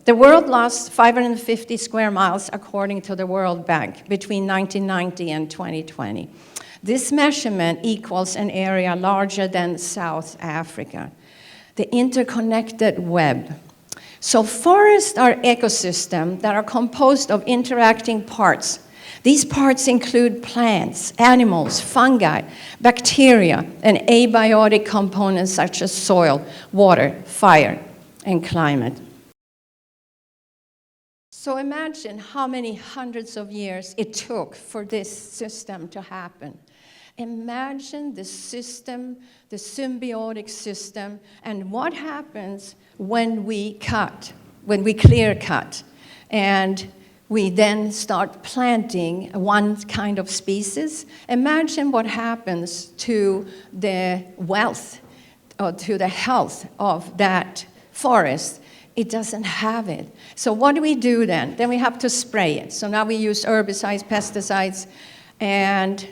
The world lost 550 square miles, according to the World Bank, between 1990 and 2020. This measurement equals an area larger than South Africa. The interconnected web. So forests are ecosystems that are composed of interacting parts. These parts include plants, animals, fungi, bacteria, and abiotic components such as soil, water, fire, and climate. So imagine how many hundreds of years it took for this system to happen. Imagine the system, the symbiotic system, and what happens when we clear cut, and we then start planting one kind of species. Imagine what happens to the wealth or to the health of that forest. It doesn't have it. So what do we do then? Then we have to spray it. So now we use herbicides, pesticides, and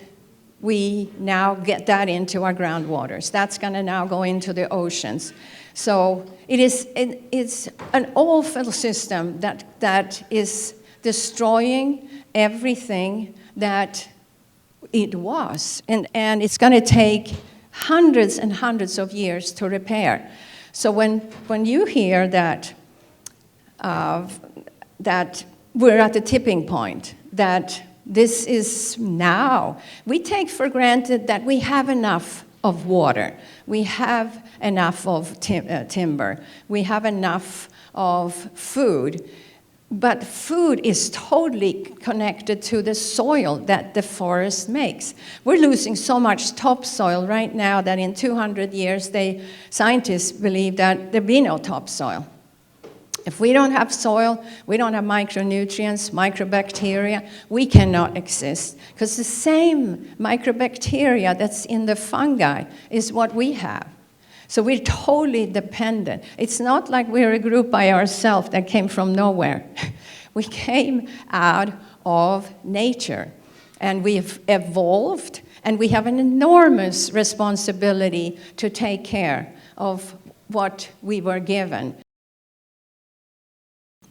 we now get that into our groundwaters. That's going to now go into the oceans. So it's an awful system that is destroying everything that it was. And it's going to take hundreds and hundreds of years to repair. So when you hear that we're at the tipping point, that this is now, we take for granted that we have enough of water, we have enough of timber, we have enough of food, but food is totally connected to the soil that the forest makes. We're losing so much topsoil right now that in 200 years, scientists believe that there'll be no topsoil. If we don't have soil, we don't have micronutrients, microbacteria, we cannot exist. Because the same microbacteria that's in the fungi is what we have. So we're totally dependent. It's not like we're a group by ourselves that came from nowhere. We came out of nature, and we've evolved, and we have an enormous responsibility to take care of what we were given.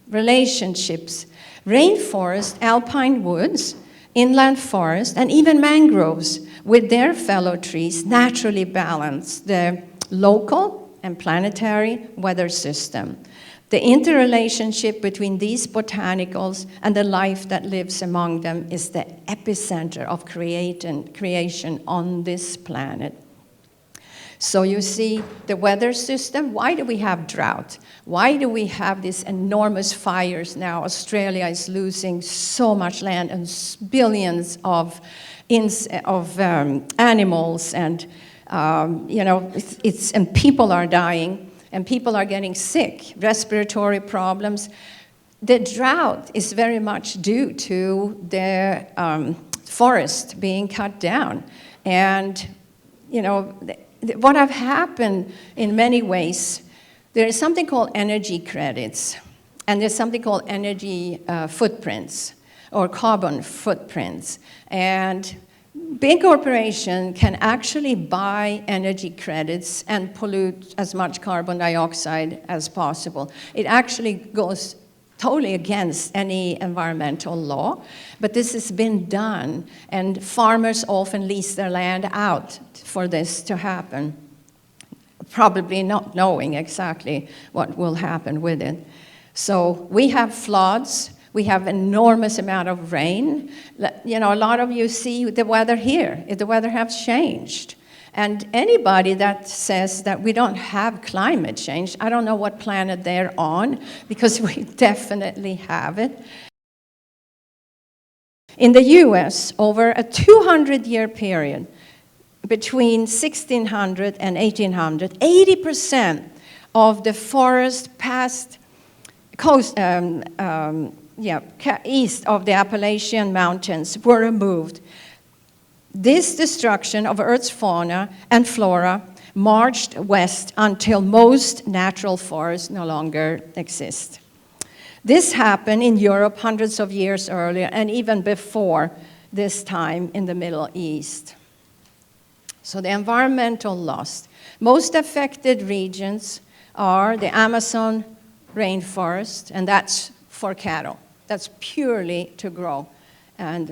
Relationships. Rainforest, alpine woods, inland forest, and even mangroves with their fellow trees naturally balance the local and planetary weather system. The interrelationship between these botanicals and the life that lives among them is the epicenter of creation on this planet. So you see the weather system. Why do we have drought? Why do we have these enormous fires now? Australia is losing so much land and billions of animals, and and people are dying, and people are getting sick, respiratory problems. The drought is very much due to the forest being cut down. And, what have happened in many ways, there is something called energy credits, and there's something called energy footprints, or carbon footprints. And big corporations can actually buy energy credits and pollute as much carbon dioxide as possible. It actually goes totally against any environmental law, but this has been done, and farmers often lease their land out for this to happen, probably not knowing exactly what will happen with it. So we have floods. We have enormous amount of rain. A lot of you see the weather here. The weather has changed. And anybody that says that we don't have climate change, I don't know what planet they're on, because we definitely have it. In the US, over a 200-year period, between 1600 and 1800, 80% of the forest past coast, east of the Appalachian Mountains were removed. This destruction of Earth's fauna and flora marched west until most natural forests no longer exist. This happened in Europe hundreds of years earlier, and even before this time in the Middle East. So the environmental loss. Most affected regions are the Amazon rainforest, and that's for cattle. That's purely to grow, and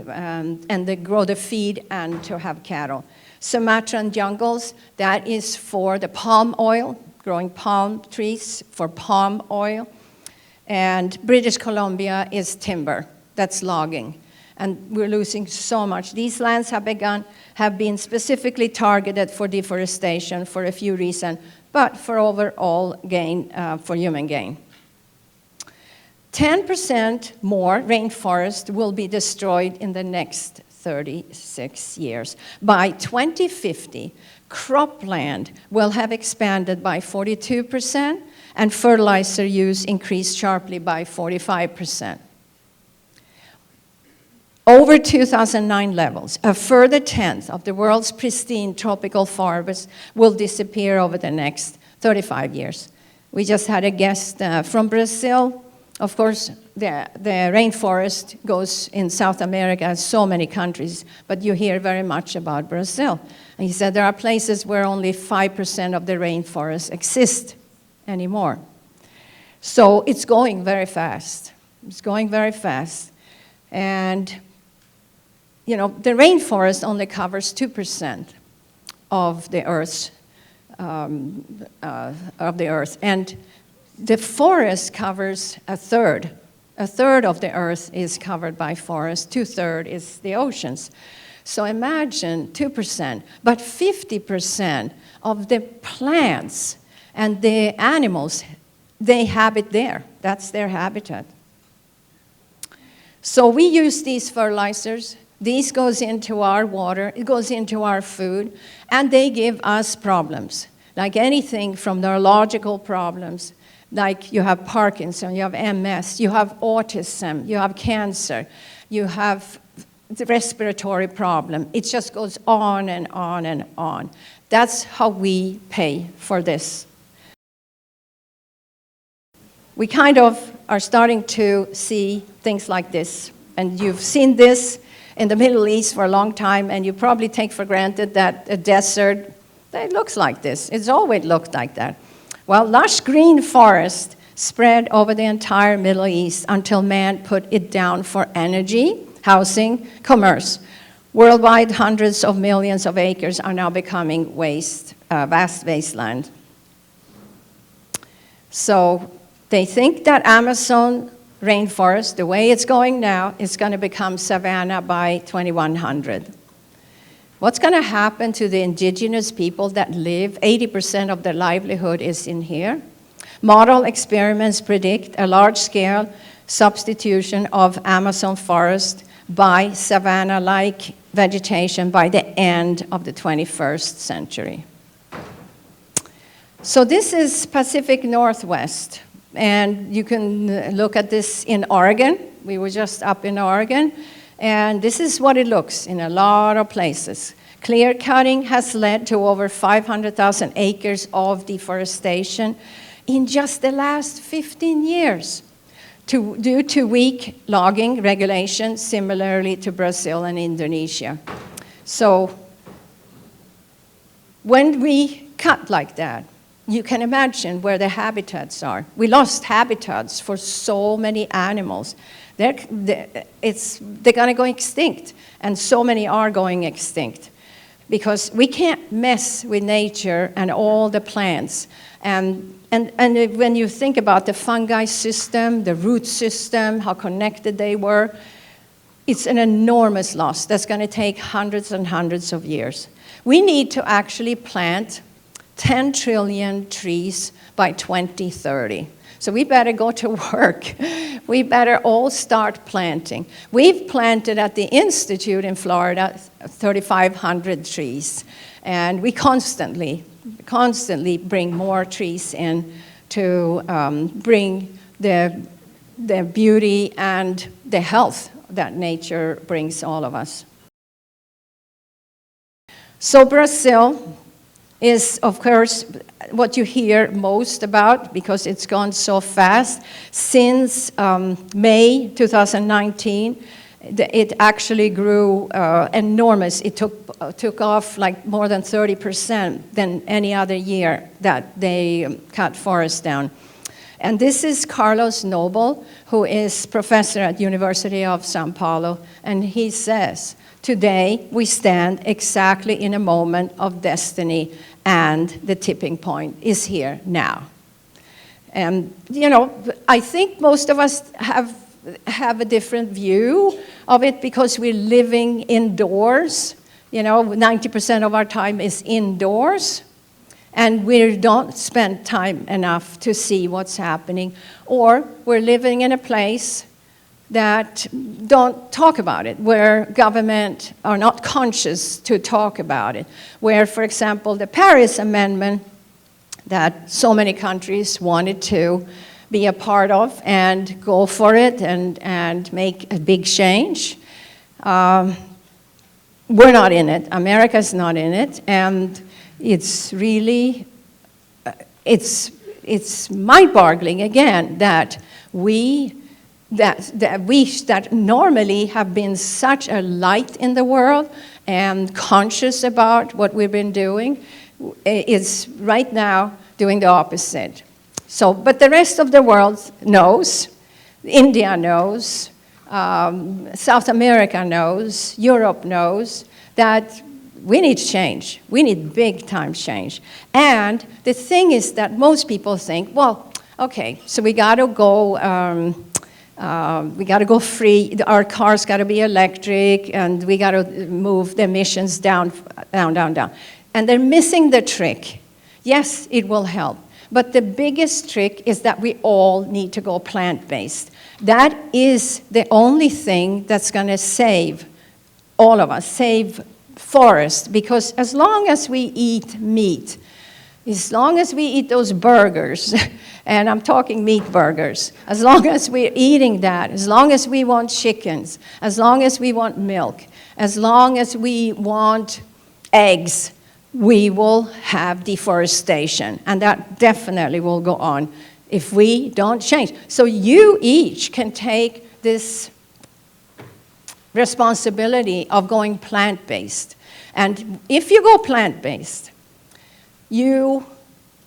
they grow the feed and to have cattle. Sumatran jungles, that is for the palm oil, growing palm trees for palm oil. And British Columbia is timber, that's logging. And we're losing so much. These lands have been specifically targeted for deforestation for a few reasons, but for overall gain, for human gain. 10% more rainforest will be destroyed in the next 36 years. By 2050, cropland will have expanded by 42%, and fertilizer use increased sharply by 45%. Over 2009 levels, a further tenth of the world's pristine tropical forests will disappear over the next 35 years. We just had a guest from Brazil. Of course, the rainforest goes in South America, so many countries, but you hear very much about Brazil. And he said there are places where only 5% of the rainforest exist anymore. So it's going very fast. It's going very fast. And you know, the rainforest only covers 2% of the Earth, and the forest covers a third. A third of the Earth is covered by forest, 2/3 is the oceans. So imagine 2%, but 50% of the plants and the animals, they habit there. That's their habitat. So we use these fertilizers. These goes into our water, it goes into our food, and they give us problems, like anything from neurological problems, like you have Parkinson, you have MS, you have autism, you have cancer, you have the respiratory problem. It just goes on and on and on. That's how we pay for this. We kind of are starting to see things like this, and you've seen this in the Middle East for a long time, and you probably take for granted that a desert, it looks like this. It's always looked like that. Well, lush green forest spread over the entire Middle East until man put it down for energy, housing, commerce. Worldwide, hundreds of millions of acres are now becoming vast wasteland. So they think that Amazon rainforest, the way it's going now, is going to become savanna by 2100. What's going to happen to the indigenous people that live? 80% of their livelihood is in here. Model experiments predict a large-scale substitution of Amazon forest by savanna-like vegetation by the end of the 21st century. So this is Pacific Northwest. And you can look at this in Oregon. We were just up in Oregon. And this is what it looks in a lot of places. Clear cutting has led to over 500,000 acres of deforestation in just the last 15 years due to weak logging regulations, similarly to Brazil and Indonesia. So when we cut like that, you can imagine where the habitats are. We lost habitats for so many animals. They're going to go extinct, and so many are going extinct because we can't mess with nature and all the plants. And when you think about the fungi system, the root system, how connected they were, it's an enormous loss that's going to take hundreds and hundreds of years. We need to actually plant 10 trillion trees by 2030. So we better go to work. We better all start planting. We've planted at the Institute in Florida 3,500 trees, and we constantly bring more trees in to bring the beauty and the health that nature brings all of us. So Brazil is, of course, what you hear most about because it's gone so fast. Since May 2019, it actually grew enormous. It took off like more than 30% than any other year that they cut forests down. And this is Carlos Noble, who is professor at University of São Paulo, and he says, today we stand exactly in a moment of destiny, and the tipping point is here now. And, you know, I think most of us have a different view of it because we're living indoors. You know, 90% of our time is indoors, and we don't spend time enough to see what's happening, or we're living in a place that don't talk about it, where government are not conscious to talk about it, where, for example, the Paris Amendment that so many countries wanted to be a part of and go for it and make a big change. We're not in it. America's not in it, and it's really, it's mind-boggling again that that normally have been such a light in the world and conscious about what we've been doing, is right now doing the opposite. So, but the rest of the world knows, India knows, South America knows, Europe knows that we need change. We need big time change. And the thing is that most people think, well, okay, so we got to go free. Our cars got to be electric, and we got to move the emissions down. And they're missing the trick. Yes, it will help. But the biggest trick is that we all need to go plant-based. That is the only thing that's going to save all of us, save forests. Because as long as we eat meat, as long as we eat those burgers, and I'm talking meat burgers, as long as we're eating that, as long as we want chickens, as long as we want milk, as long as we want eggs, we will have deforestation. And that definitely will go on if we don't change. So you each can take this responsibility of going plant-based. And if you go plant-based, you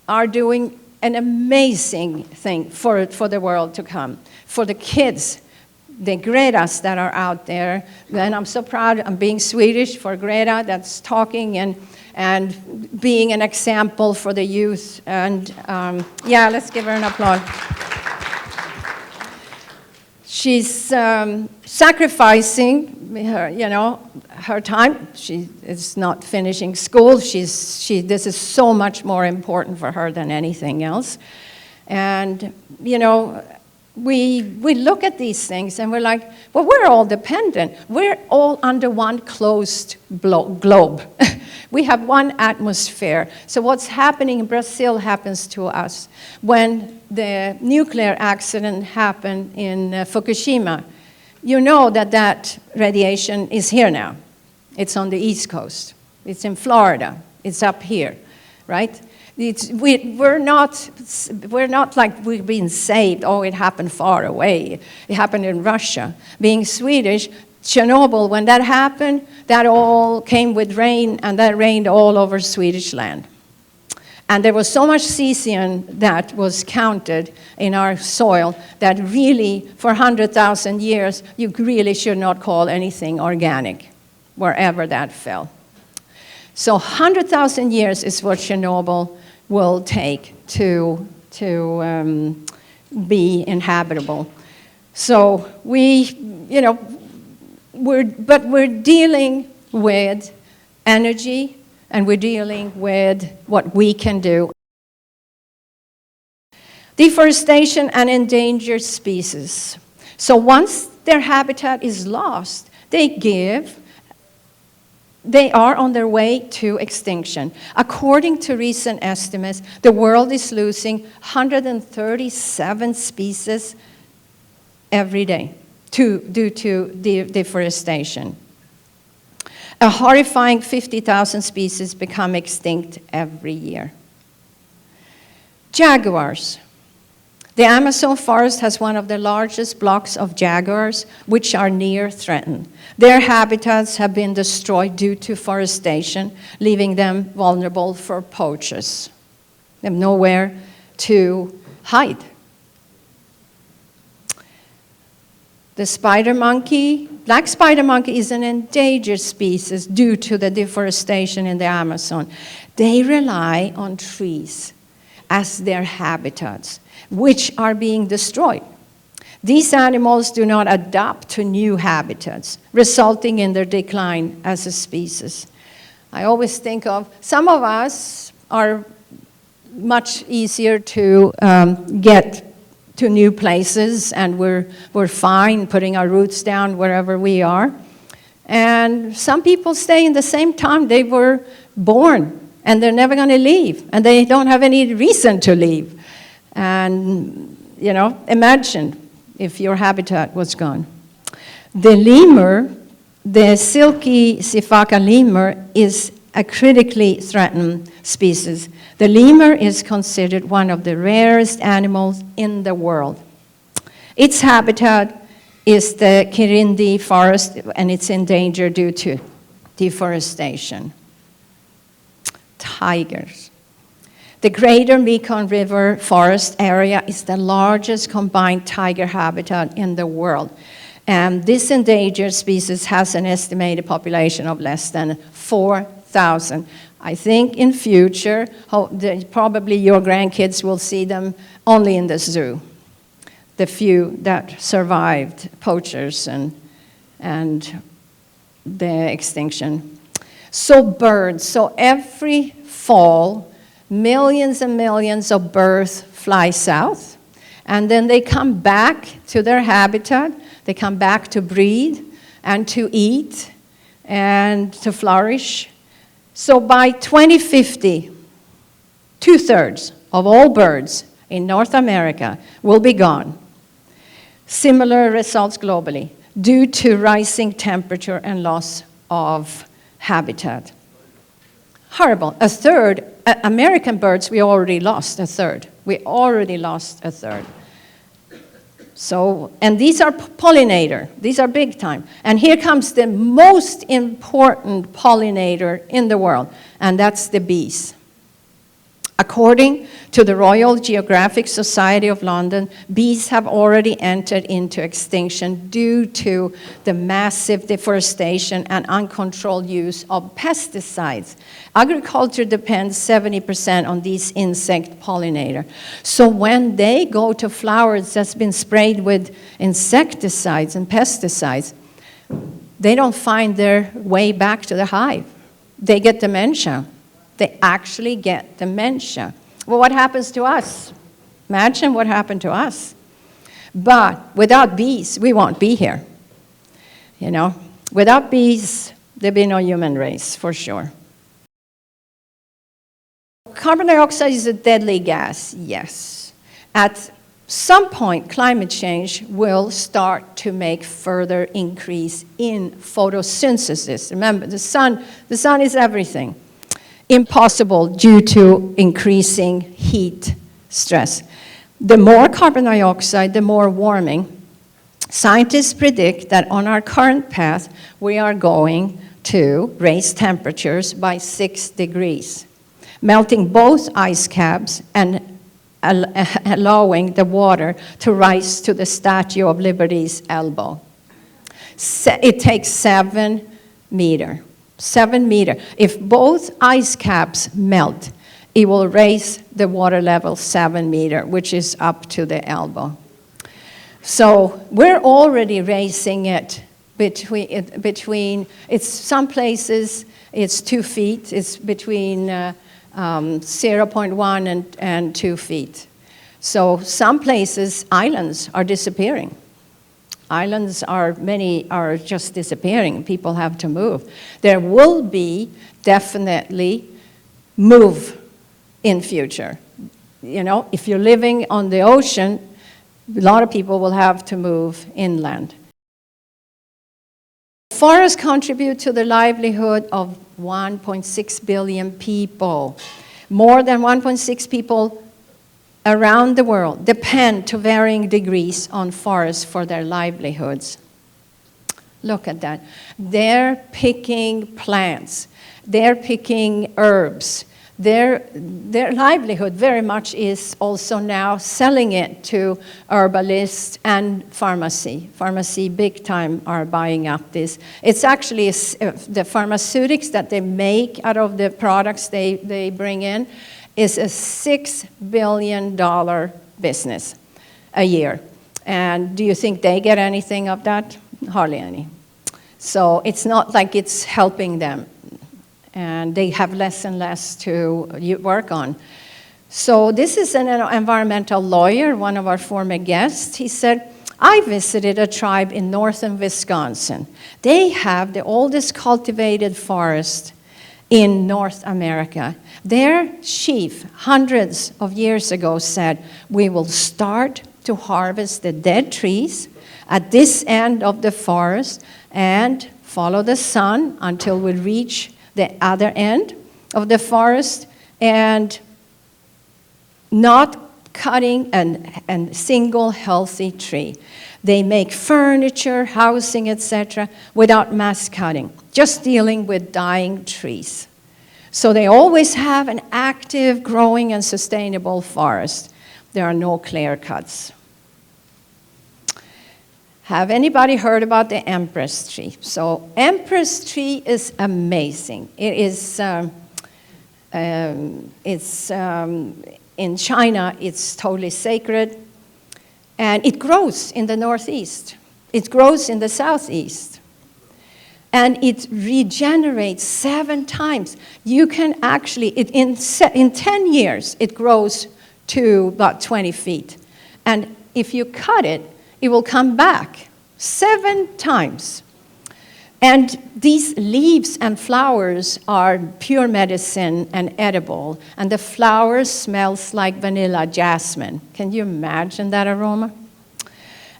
are doing an amazing thing for the world to come, for the kids, the Gretas that are out there. And I'm so proud, I'm being Swedish for Greta that's talking and being an example for the youth. And yeah, let's give her an applause. She's sacrificing her time. She is not finishing school. This is so much more important for her than anything else. And, we look at these things and we're like, well, we're all dependent. We're all under one closed globe. We have one atmosphere. So what's happening in Brazil happens to us. When the nuclear accident happened in Fukushima, you know that radiation is here now. It's on the East Coast. It's in Florida. It's up here, right? We're not like we've been saved. Oh, it happened far away. It happened in Russia. Being Swedish, Chernobyl, when that happened, that all came with rain, and that rained all over Swedish land. And there was so much cesium that was counted in our soil that really, for 100,000 years, you really should not call anything organic, wherever that fell. So 100,000 years is what Chernobyl will take to be inhabitable. So we're dealing with energy, and we're dealing with what we can do. Deforestation and endangered species. So once their habitat is lost, they are on their way to extinction. According to recent estimates, the world is losing 137 species every day due to deforestation. A horrifying 50,000 species become extinct every year. Jaguars. The Amazon forest has one of the largest blocks of jaguars, which are near threatened. Their habitats have been destroyed due to forestation, leaving them vulnerable for poachers. They have nowhere to hide. The spider monkey, black spider monkey is an endangered species due to the deforestation in the Amazon. They rely on trees as their habitats, which are being destroyed. These animals do not adapt to new habitats, resulting in their decline as a species. I always think of, some of us are much easier to get to new places, and we're fine putting our roots down wherever we are. And some people stay in the same town they were born, and they're never going to leave, and they don't have any reason to leave. And, you know, imagine if your habitat was gone. The lemur, the silky sifaka lemur, is a critically threatened species. The lemur is considered one of the rarest animals in the world. Its habitat is the Kirindi forest, and it's in danger due to deforestation. Tigers. The Greater Mekong River Forest area is the largest combined tiger habitat in the world. And this endangered species has an estimated population of less than 4,000. I think in future, probably your grandkids will see them only in the zoo. The few that survived poachers and the extinction. So birds, so every fall, millions and millions of birds fly south, and then they come back to their habitat. They come back to breed and to eat and to flourish. So by 2050, 2/3 of all birds in North America will be gone. Similar results globally due to rising temperature and loss of habitat. Horrible. A third, American birds, we already lost a third. We already lost a third. So, and these are pollinator. These are big time. And here comes the most important pollinator in the world, and that's the bees. According to the Royal Geographic Society of London, bees have already entered into extinction due to the massive deforestation and uncontrolled use of pesticides. Agriculture depends 70% on these insect pollinators. So when they go to flowers that's been sprayed with insecticides and pesticides, they don't find their way back to the hive. They get dementia. They actually get dementia. Well, what happens to us? Imagine what happened to us. But without bees, we won't be here. You know, without bees, there'd be no human race, for sure. Carbon dioxide is a deadly gas, yes. At some point, climate change will start to make further increase in photosynthesis. Remember, the sun is everything. Impossible due to increasing heat stress. The more carbon dioxide, the more warming. Scientists predict that on our current path, we are going to raise temperatures by 6 degrees, melting both ice caps and allowing the water to rise to the Statue of Liberty's elbow. It takes 7 meters. 7 meters. If both ice caps melt, it will raise the water level 7 meters, which is up to the elbow. So we're already raising it between it's some places it's 2 feet, it's between 0.1 and 2 feet. So some places, islands are disappearing. Islands many are just disappearing. People have to move. There will be definitely move in future. You know, if you're living on the ocean, a lot of people will have to move inland. Forests contribute to the livelihood of 1.6 billion people. More than 1.6 people around the world depend to varying degrees on forests for their livelihoods. Look at that. They're picking plants. They're picking herbs. their livelihood very much is also now selling it to herbalists and pharmacy. Pharmacy big time are buying up this. It's actually the pharmaceutics that they make out of the products they bring in is a $6 billion business a year. And do you think they get anything of that? Hardly any. So it's not like it's helping them. And they have less and less to work on. So this is an environmental lawyer, one of our former guests. He said, I visited a tribe in northern Wisconsin. They have the oldest cultivated forest in North America. Their chief, hundreds of years ago, said, we will start to harvest the dead trees at this end of the forest and follow the sun until we reach the other end of the forest, and not cutting a single healthy tree. They make furniture, housing, etc., without mass cutting, just dealing with dying trees. So they always have an active, growing, and sustainable forest. There are no clear cuts. Have anybody heard about the empress tree? So empress tree is amazing. It is, in China, it's totally sacred. And it grows in the northeast. It grows in the southeast. And it regenerates 7 times. You can actually, in 10 years, it grows to about 20 feet. And if you cut it, it will come back 7 times. And these leaves and flowers are pure medicine and edible. And the flowers smells like vanilla jasmine. Can you imagine that aroma?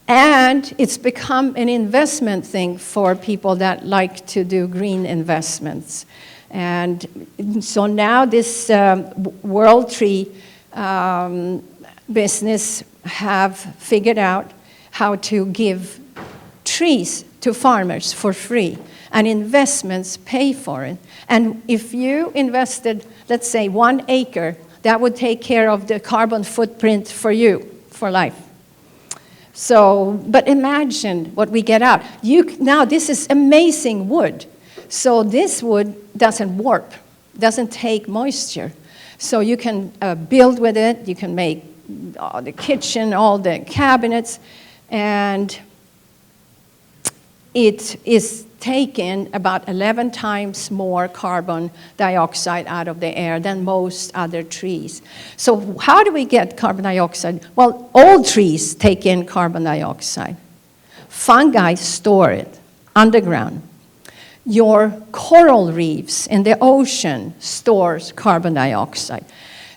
And it's become an investment thing for people that like to do green investments. And so now this World Tree business have figured out how to give trees to farmers for free, and investments pay for it. And if you invested, let's say, 1 acre, that would take care of the carbon footprint for you for life. So, but imagine what we get out. Now this is amazing wood. So this wood doesn't warp, doesn't take moisture. So you can build with it, you can make the kitchen, all the cabinets, and it is taking about 11 times more carbon dioxide out of the air than most other trees. So how do we get carbon dioxide? Well, all trees take in carbon dioxide. Fungi store it underground. Your coral reefs in the ocean stores carbon dioxide.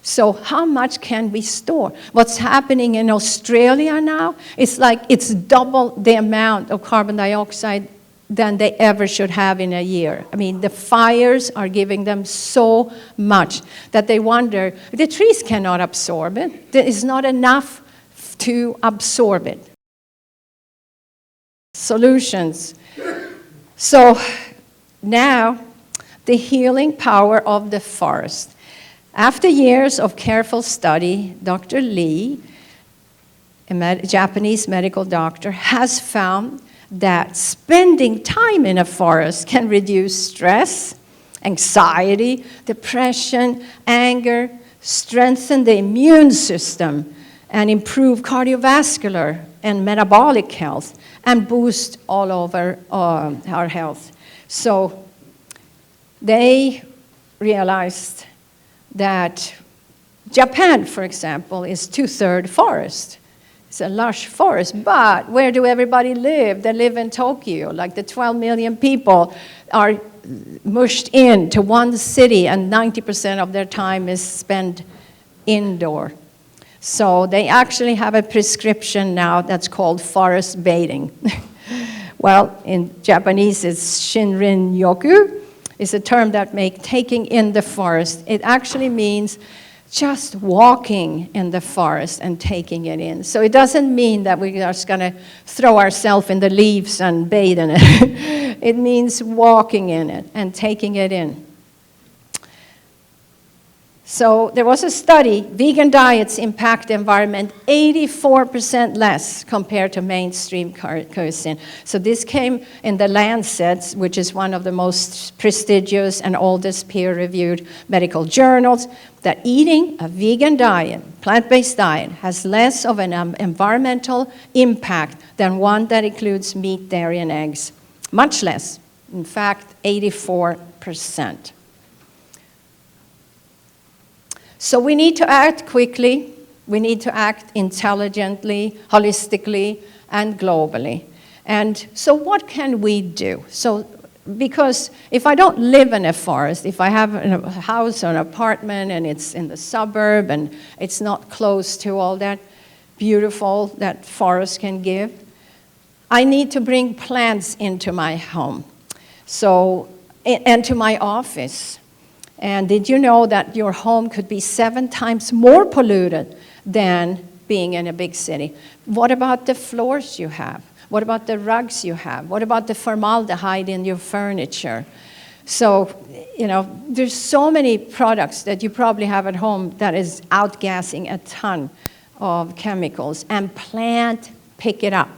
So how much can we store? What's happening in Australia now, it's like it's double the amount of carbon dioxide than they ever should have in a year. I mean, the fires are giving them so much that they wonder, the trees cannot absorb it. There is not enough to absorb it. Solutions. So now, the healing power of the forest. After years of careful study, Dr. Lee, a Japanese medical doctor, has found that spending time in a forest can reduce stress, anxiety, depression, anger, strengthen the immune system, and improve cardiovascular and metabolic health, and boost all over our health. So they realized that Japan, for example, is 2/3 forest. It's a lush forest, but where do everybody live? They live in Tokyo. Like the 12 million people are mushed into one city, and 90% of their time is spent indoor. So they actually have a prescription now that's called forest bathing. Well, in Japanese, it's shinrin-yoku. It's a term that makes taking in the forest. It actually means just walking in the forest and taking it in. So it doesn't mean that we're just going to throw ourselves in the leaves and bathe in it. It means walking in it and taking it in. So there was a study, vegan diets impact the environment 84% less compared to mainstream cuisine. So this came in the Lancet, which is one of the most prestigious and oldest peer-reviewed medical journals, that eating a vegan diet, plant-based diet, has less of an environmental impact than one that includes meat, dairy, and eggs. Much less, in fact, 84%. So we need to act quickly, we need to act intelligently, holistically, and globally. And so what can we do? So, because if I don't live in a forest, if I have a house or an apartment and it's in the suburb and it's not close to all that beautiful that forest can give, I need to bring plants into my home, so, and to my office. And did you know that your home could be 7 times more polluted than being in a big city? What about the floors you have? What about the rugs you have? What about the formaldehyde in your furniture? So, you know, there's so many products that you probably have at home that is outgassing a ton of chemicals, and plants pick it up.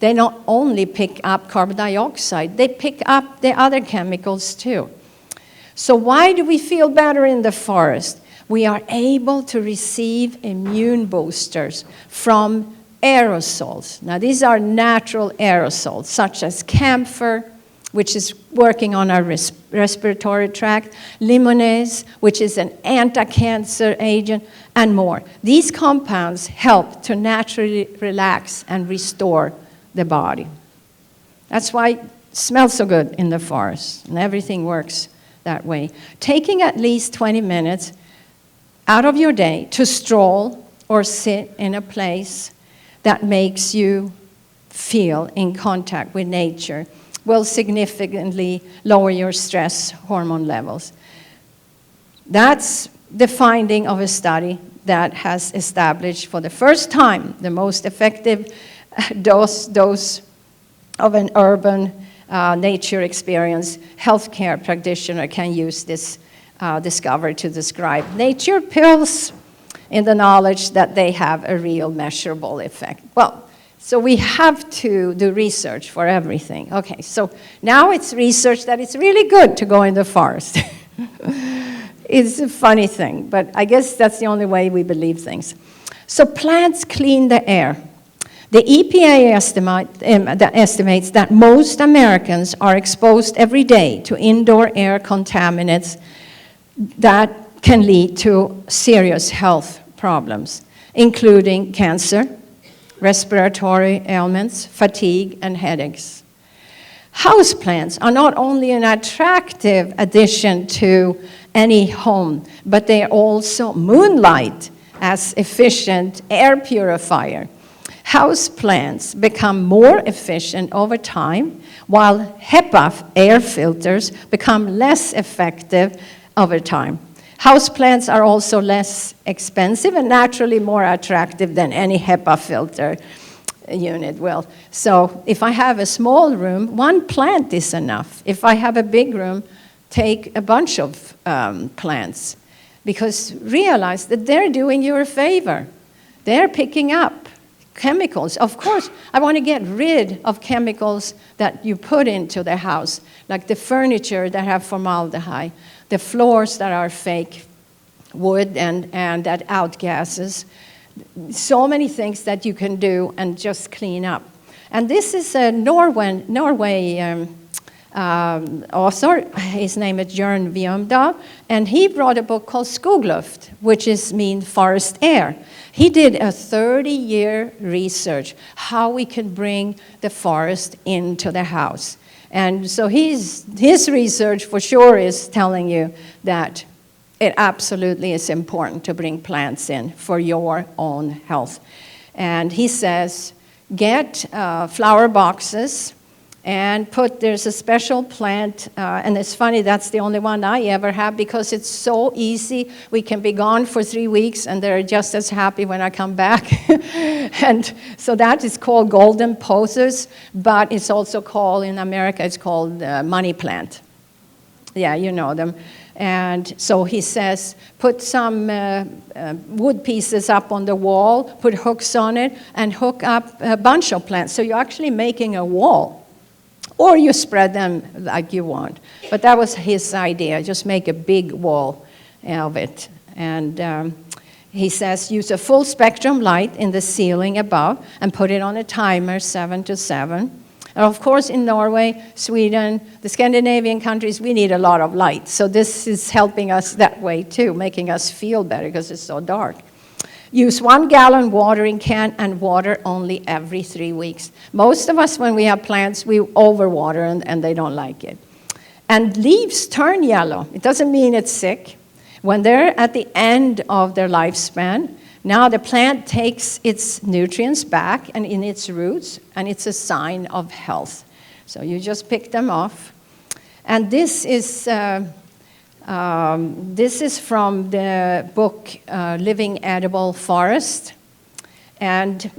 They not only pick up carbon dioxide, they pick up the other chemicals too. So why do we feel better in the forest? We are able to receive immune boosters from aerosols. Now, these are natural aerosols, such as camphor, which is working on our respiratory tract, limonase, which is an anti-cancer agent, and more. These compounds help to naturally relax and restore the body. That's why it smells so good in the forest, and everything works that way. Taking at least 20 minutes out of your day to stroll or sit in a place that makes you feel in contact with nature will significantly lower your stress hormone levels. That's the finding of a study that has established for the first time the most effective dose of an urban nature experience. Healthcare practitioner can use this discovery to describe nature pills in the knowledge that they have a real measurable effect. Well, so we have to do research for everything. Okay, so now it's research that it's really good to go in the forest. It's a funny thing, but I guess that's the only way we believe things. So plants clean the air. The EPA estimates that most Americans are exposed every day to indoor air contaminants that can lead to serious health problems, including cancer, respiratory ailments, fatigue, and headaches. Houseplants are not only an attractive addition to any home, but they also moonlight as efficient air purifier. Houseplants become more efficient over time, while HEPA air filters become less effective over time. Houseplants are also less expensive and naturally more attractive than any HEPA filter unit will. So if I have a small room, one plant is enough. If I have a big room, take a bunch of plants, because realize that they're doing you a favor. They're picking up chemicals. Of course, I want to get rid of chemicals that you put into the house, like the furniture that have formaldehyde, the floors that are fake wood and that outgasses. So many things that you can do and just clean up. And this is a Norway author. His name is Jørn Viamdal, and he wrote a book called Skogluft, which means forest air. He did a 30-year research how we can bring the forest into the house. And so his research for sure is telling you that it absolutely is important to bring plants in for your own health. And he says, get flower boxes and there's a special plant, and it's funny, that's the only one I ever have because it's so easy. We can be gone for 3 weeks and they're just as happy when I come back. And so that is called golden pothos, but it's also called, in America, it's called money plant. Yeah, you know them. And so he says, put some wood pieces up on the wall, put hooks on it, and hook up a bunch of plants. So you're actually making a wall. Or you spread them like you want. But that was his idea, just make a big wall of it. And he says, use a full spectrum light in the ceiling above and put it on a timer, 7 to 7. And of course, in Norway, Sweden, the Scandinavian countries, we need a lot of light. So this is helping us that way too, making us feel better because it's so dark. Use 1 gallon watering can and water only every 3 weeks. Most of us, when we have plants, we overwater and they don't like it. And leaves turn yellow. It doesn't mean it's sick. When they're at the end of their lifespan, now the plant takes its nutrients back and in its roots, and it's a sign of health. So you just pick them off. And this is from the book Living Edible Forest. And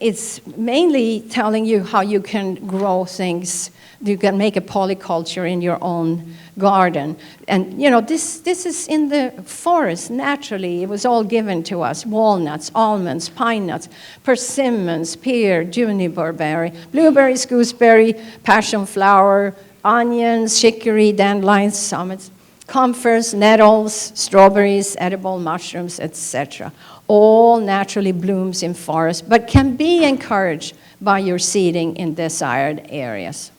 it's mainly telling you how you can grow things. You can make a polyculture in your own garden. And, you know, this is in the forest naturally. It was all given to us. Walnuts, almonds, pine nuts, persimmons, pear, juniper berry, blueberries, gooseberry, passion flower, onions, chicory, dandelions, summits, comfers, nettles, strawberries, edible mushrooms, etc. All naturally blooms in forests, but can be encouraged by your seeding in desired areas.